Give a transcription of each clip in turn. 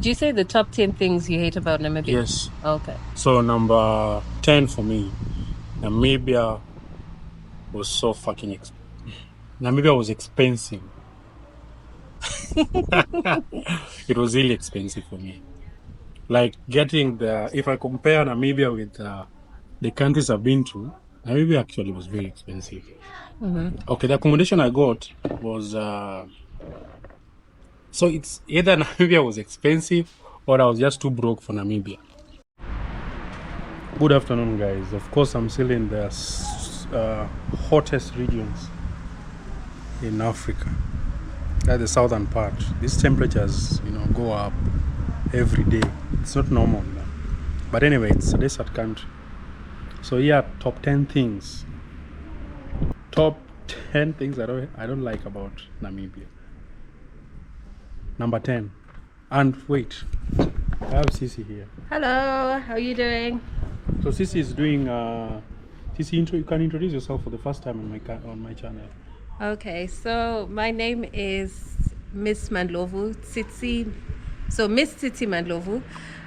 Did you say the top 10 things you hate about Namibia? Yes. Okay. So number 10 for me, Namibia was so fucking Namibia was expensive. It was really expensive for me. Like if I compare Namibia with the countries I've been to, Namibia actually was very expensive. Okay, the accommodation I got was, so it's either Namibia was expensive or I was just too broke for Namibia. Good afternoon, guys. Of course, I'm still in the hottest regions in Africa. That's the southern part. These temperatures, go up every day. It's not normal. But anyway, it's a desert country. So yeah, top 10 things. Top 10 things I don't like about Namibia. Number 10. And wait, I have Sisi here. Hello, how are you doing? So Sisi is doing Sisi, you can introduce yourself for the first time on my channel. Okay, so my name is Miss Mandlovu Tsitsi. So Miss Tsitsi Mandlovu.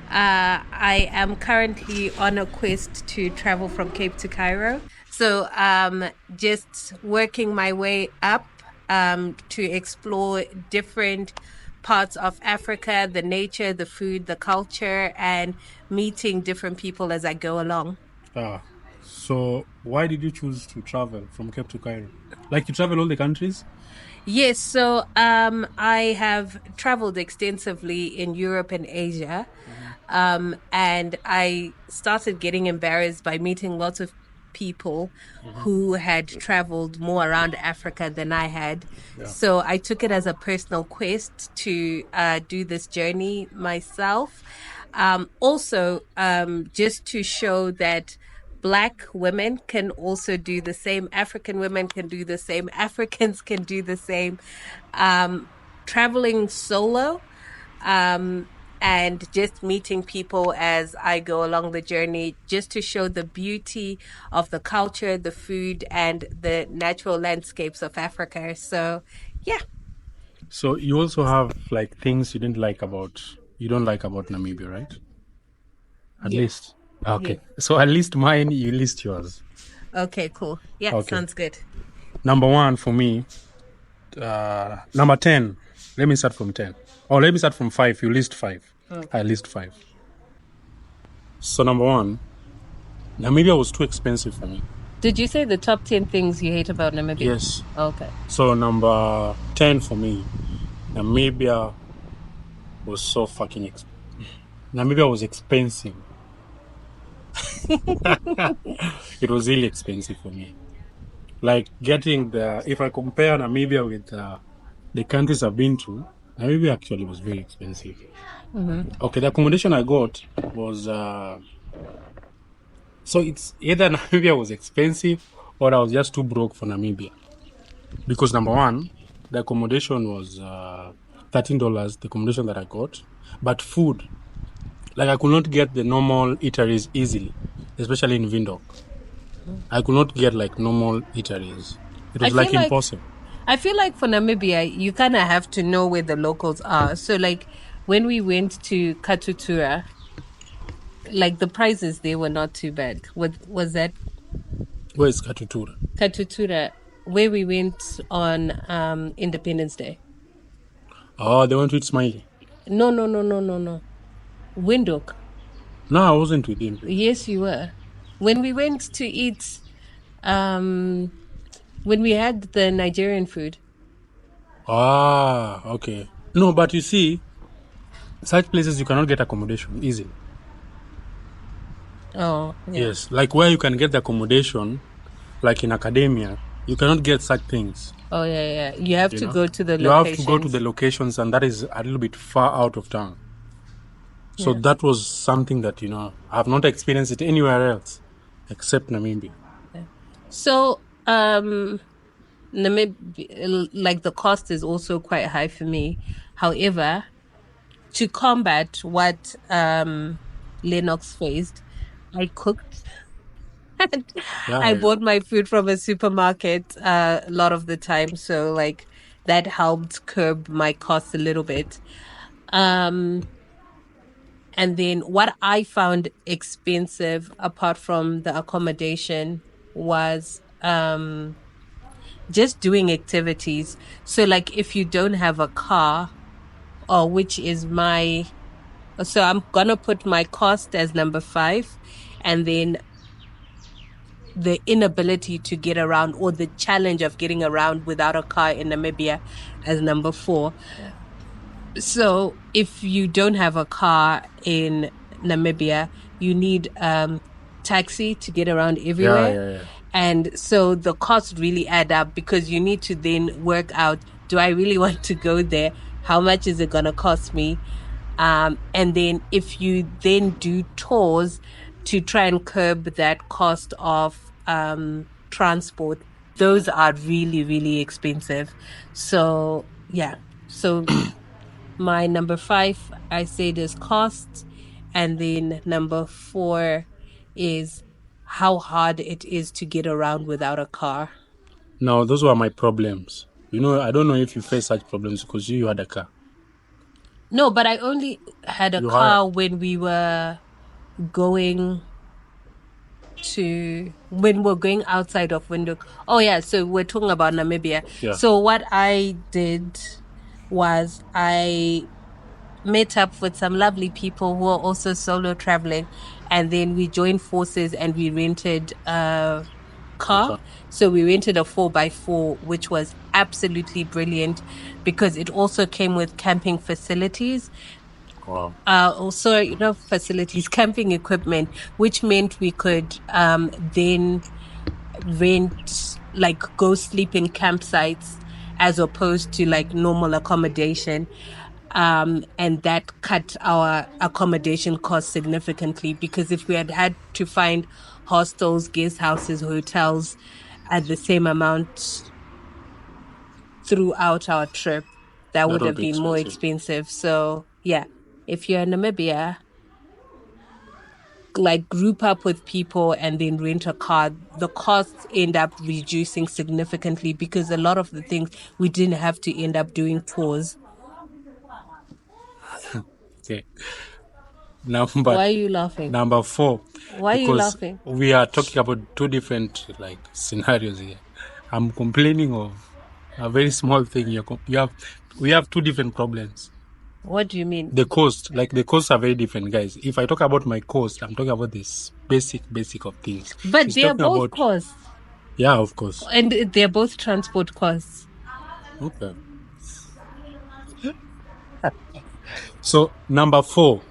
I am currently on a quest to travel from Cape to Cairo. So just working my way up to explore different parts of Africa, the nature, the food, the culture, and meeting different people as I go along. So why did you choose to travel from Cape to Cairo? Like you travel all the countries? Yes, so I have traveled extensively in Europe and Asia. And I started getting embarrassed by meeting lots of people who had traveled more around Africa than I had. Yeah. So I took it as a personal quest to do this journey myself. Also, just to show that Black women can also do the same. African women can do the same. Africans can do the same. Traveling solo, and just meeting people as I go along the journey, just to show the beauty of the culture, the food, and the natural landscapes of Africa. So, yeah. So you also have like things you don't like about Namibia, right? At least. Okay. Yeah. So at least mine, you list yours. Okay, cool. Yeah, Okay. sounds good. Number 1 for me, number 10. Let me start from 10. Or let me start from 5. You list 5. Okay. I list 5. So number 1, Namibia was too expensive for me. Did you say the top 10 things you hate about Namibia? Yes. Okay. So number 10 for me, Namibia was so fucking Namibia was expensive. It was really expensive for me. Like if I compare Namibia with the countries I've been to, Namibia actually was very expensive. Okay, the accommodation I got was, so it's either Namibia was expensive or I was just too broke for Namibia. Because number 1, the accommodation was $13, the accommodation that I got. But food, like I could not get the normal eateries easily, especially in Windhoek. I could not get like normal eateries. It was like impossible. I feel like for Namibia, you kind of have to know where the locals are. So like when we went to Katutura, like the prices, they were not too bad. Was that? Where is Katutura? Katutura, where we went on Independence Day. Oh, they went with Smiley. No. Windhoek. No, I wasn't with him. Yes, you were. When we went to eat, when we had the Nigerian food. Ah, okay. No, but you see, such places you cannot get accommodation easily. Oh, yeah. Yes, like where you can get the accommodation, like in academia, you cannot get such things. Oh, yeah. You have to go to the locations. You have to go to the locations, and that is a little bit far out of town. So that was something that, I have not experienced it anywhere else except Namibia. Yeah. So, Namibia, like the cost is also quite high for me. However, to combat what Lenox faced, I cooked. I bought my food from a supermarket a lot of the time. So, like, that helped curb my costs a little bit. And then what I found expensive apart from the accommodation was just doing activities. So like if you don't have a car, or which is so I'm gonna put my cost as number 5, and then the inability to get around, or the challenge of getting around without a car in Namibia, as number 4. So if you don't have a car in Namibia, you need taxi to get around everywhere. Yeah. And so the costs really add up, because you need to then work out, do I really want to go there? How much is it going to cost me? And then if you then do tours to try and curb that cost of transport, those are really, really expensive. So, yeah. So my number 5, I said, is cost. And then number 4 is how hard it is to get around without a car. Now, those were my problems. You know, I don't know if you face such problems because you had a car. No, but I only had a car when we were going when we're going outside of Windhoek. Oh yeah, so we're talking about Namibia. Yeah. So what I did was I met up with some lovely people who are also solo traveling, and then we joined forces and we rented a car. So we rented a 4x4, which was absolutely brilliant because it also came with camping facilities. Wow. Also, facilities, camping equipment, which meant we could then rent, like go sleep in campsites as opposed to like normal accommodation. And that cut our accommodation costs significantly, because if we had to find hostels, guest houses, hotels at the same amount throughout our trip, that would have been more expensive. So yeah, if you're in Namibia, like group up with people and then rent a car, the costs end up reducing significantly, because a lot of the things we didn't have to end up doing tours. Okay. Why are you laughing? Number 4. Why are you laughing? We are talking about 2 different like scenarios here. I'm complaining of a very small thing. We have 2 different problems. What do you mean? The costs are very different, guys. If I talk about my cost, I'm talking about this basic of things. But they are both costs. Yeah, of course. And they're both transport costs. Okay. So, number 4,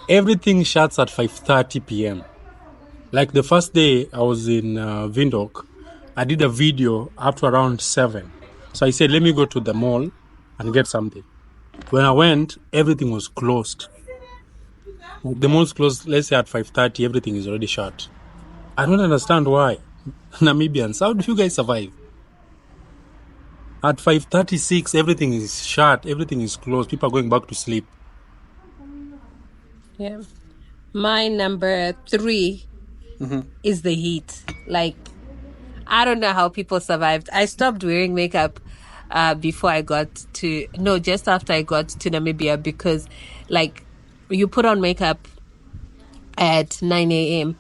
everything shuts at 5:30 p.m. Like the first day I was in Windhoek, I did a video up to around 7. So I said, let me go to the mall and get something. When I went, everything was closed. The mall's closed, let's say at 5:30, everything is already shut. I don't understand why. Namibians, how do you guys survive? At 5:36, everything is shut, everything is closed, people are going back to sleep. Yeah. My number 3 is the heat. Like, I don't know how people survived. I stopped wearing makeup just after I got to Namibia, because like you put on makeup at 9 a.m.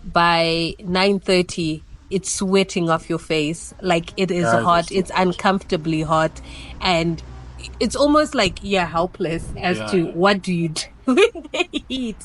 By 9:30, it's sweating off your face. Like, it is hot. It's uncomfortably hot. And it's almost like you're helpless as to what do you do with the heat.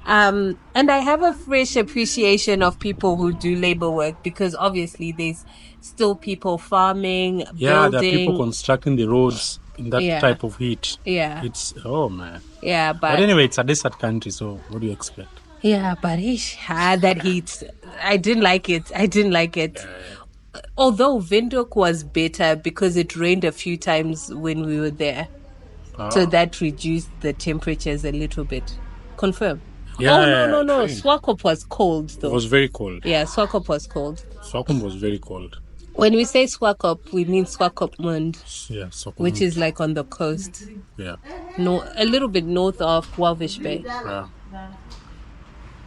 And I have a fresh appreciation of people who do labor work, because obviously there's still people farming, building. There are people constructing the roads in that type of heat. Yeah. It's, oh man. Yeah, but anyway, it's a desert country, so what do you expect? Yeah, but that heat, I didn't like it. Although Windhoek was better because it rained a few times when we were there. So that reduced the temperatures a little bit. Confirm. Yeah, no. Swakop was cold though. It was very cold. Yeah, Swakop was cold. Swakop was very cold. When we say Swakop, we mean Swakopmund. Yeah, Swakopmund. Which is like on the coast. Yeah. No, a little bit north of Walvish Bay. Yeah.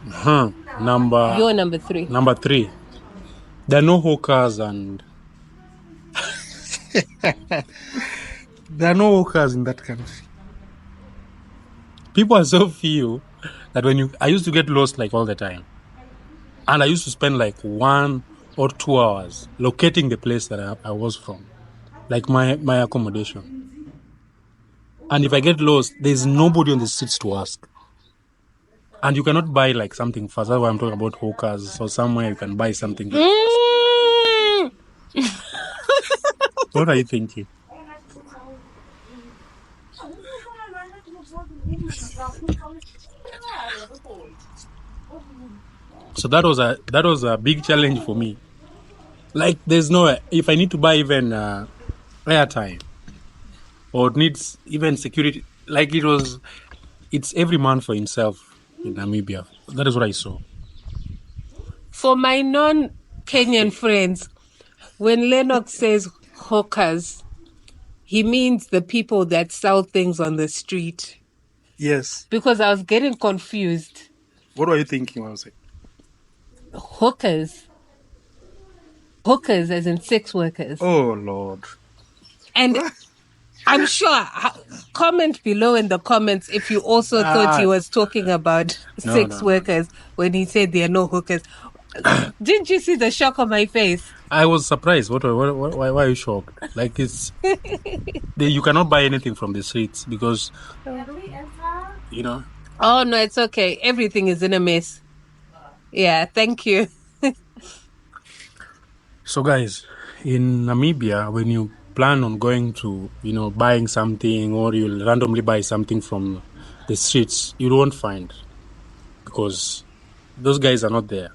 You're number 3. Number 3. There are no hawkers and there are no hawkers in that country. People are so few that I used to get lost like all the time. And I used to spend like 1 or 2 hours locating the place that I was from, like my accommodation. And if I get lost, there's nobody on the streets to ask. And you cannot buy like something fast. That's why I'm talking about hawkers or somewhere you can buy something. What are you thinking? So that was a big challenge for me. Like there's no, if I need to buy even airtime or it needs even security, like it's every man for himself in Namibia. That is what I saw. For my non-Kenyan friends, when Lenox says hawkers, he means the people that sell things on the street. Yes. Because I was getting confused. What were you thinking? I was like, Hookers. Hookers as in sex workers. oh Lord. And I'm sure, comment below in the comments if you also thought he was talking about sex workers when he said there are no hookers. Didn't you see the shock on my face? I was surprised. Why are you shocked? Like you cannot buy anything from the streets because, you know. Oh no, it's okay. Everything is in a mess. Yeah, thank you. So guys, in Namibia, when you plan on going to, buying something or you'll randomly buy something from the streets, you won't find because those guys are not there.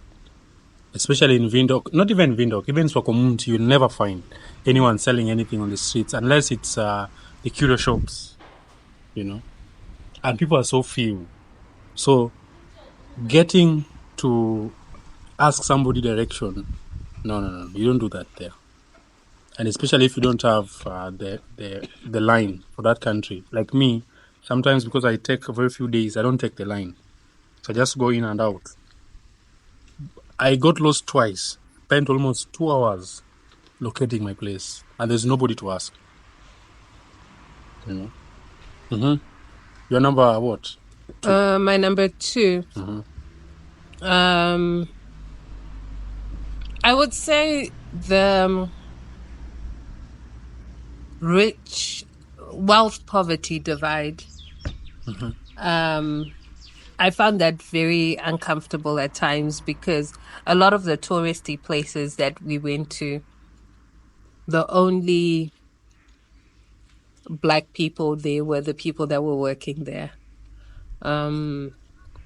Especially in Windhoek, not even Windhoek, even Swakopmund, you'll never find anyone selling anything on the streets unless it's the curio shops, and people are so few. So getting to ask somebody direction, no, you don't do that there. And especially if you don't have the line for that country. Like me, sometimes because I take a very few days, I don't take the line. So I just go in and out. I got lost twice, spent almost 2 hours locating my place, and there's nobody to ask. Your number what? 2. My number 2. I would say the rich wealth poverty divide. I found that very uncomfortable at times because a lot of the touristy places that we went to, the only Black people there were the people that were working there. And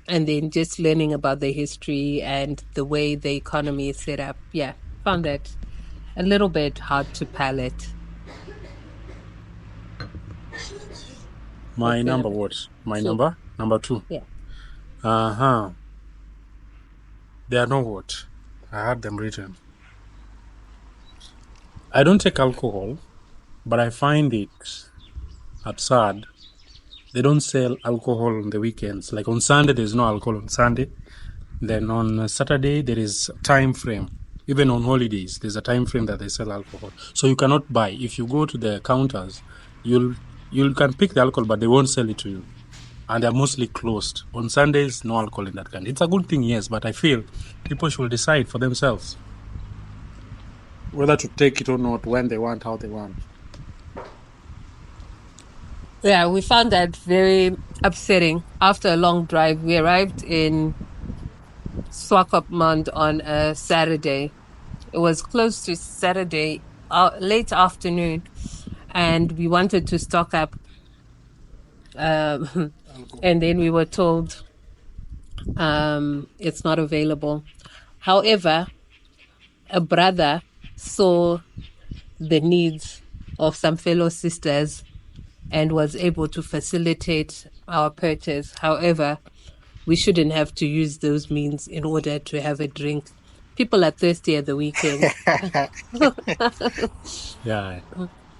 then just learning about the history and the way the economy is set up. Yeah, found that a little bit hard to palate. My number what? My 2. Number 2? Yeah. They are not what? I had them written. I don't take alcohol, but I find it absurd. They don't sell alcohol on the weekends. Like on Sunday, there's no alcohol on Sunday. Then on Saturday, there is a time frame. Even on holidays, there's a time frame that they sell alcohol. So you cannot buy. If you go to the counters, you can pick the alcohol, but they won't sell it to you. And they're mostly closed. On Sundays, no alcohol in that country. It's a good thing, yes, but I feel people should decide for themselves whether to take it or not, when they want, how they want. Yeah, we found that very upsetting. After a long drive, we arrived in Swakopmund on a Saturday. It was close to Saturday, late afternoon, and we wanted to stock up. And then we were told it's not available. However, a brother saw the needs of some fellow sisters and was able to facilitate our purchase. However, we shouldn't have to use those means in order to have a drink. People are thirsty at the weekend. Yeah.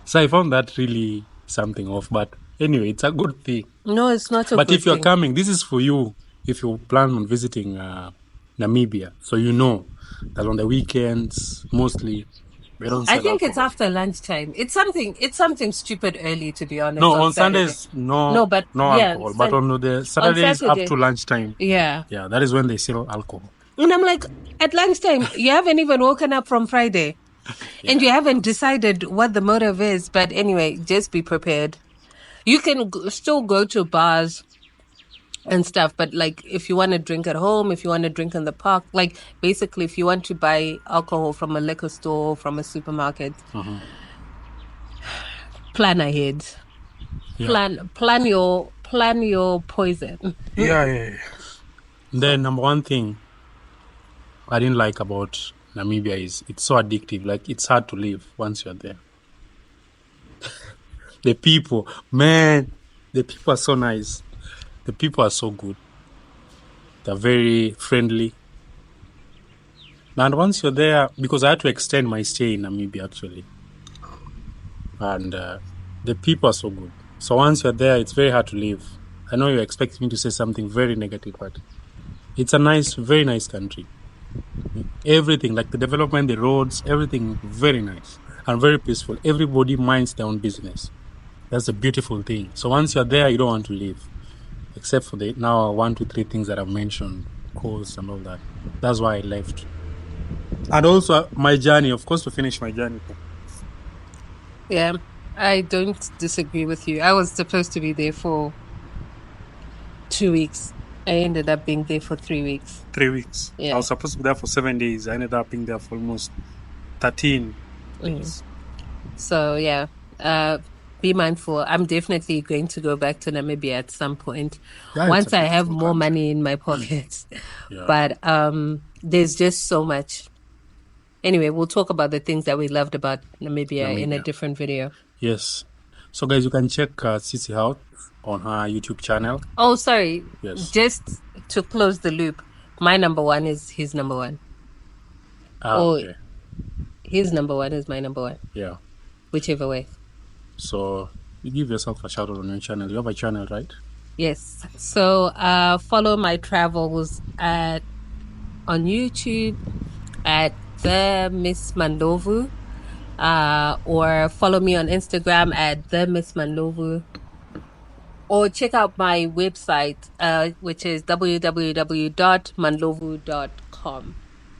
So I found that really something off, but anyway, it's a good thing. No, it's not a good thing. But if you're coming, this is for you if you plan on visiting Namibia. So you know that on the weekends, mostly, They don't I sell think it's alcohol. after lunchtime. It's something stupid early, to be honest. No, on on Saturday. Sundays, no, No, but no yeah, alcohol. But on the on Saturdays up Saturday, to lunchtime, yeah. yeah, that is when they sell alcohol. And I'm like, at lunchtime, you haven't even woken up from Friday, and you haven't decided what the motive is. But anyway, just be prepared. You can still go to bars and stuff, but like if you want to drink at home, if you want to drink in the park, like basically if you want to buy alcohol from a liquor store, from a supermarket, plan ahead. Yeah. Plan your poison. Yeah. Then number one thing I didn't like about Namibia is it's so addictive. Like it's hard to live once you're there. The people, man, the people are so nice. The people are so good. They're very friendly. And once you're there, because I had to extend my stay in Namibia actually, and the people are so good. So once you're there, it's very hard to live. I know you're expecting me to say something very negative, but it's a nice, very nice country. Everything, like the development, the roads, everything, very nice and very peaceful. Everybody minds their own business. That's a beautiful thing. So once you're there, you don't want to leave, except for the now 1, 2, 3 things that I've mentioned, calls and all that. That's why I left. And also my journey, of course, to finish my journey. Yeah, I don't disagree with you. I was supposed to be there for 2 weeks. I ended up being there for 3 weeks. 3 weeks. Yeah. I was supposed to be there for 7 days. I ended up being there for almost 13 days. So yeah, be mindful. I'm definitely going to go back to Namibia at some point Yeah, once it's a I have beautiful more country. money in my pockets. Yeah. But there's just so much. Anyway, we'll talk about the things that we loved about Namibia in a different video. Yes. So guys, you can check Sissy out on her YouTube channel. Oh, sorry. Yes. Just to close the loop, my number one is his number one. Okay. His number one is my number one. Yeah. Whichever way. So you give yourself a shout out on your channel. You have a channel, right? Yes. So follow my travels on YouTube at the Miss Mandovu, or follow me on Instagram at the Miss Mandovu, or check out my website, which is www.manlovu.com.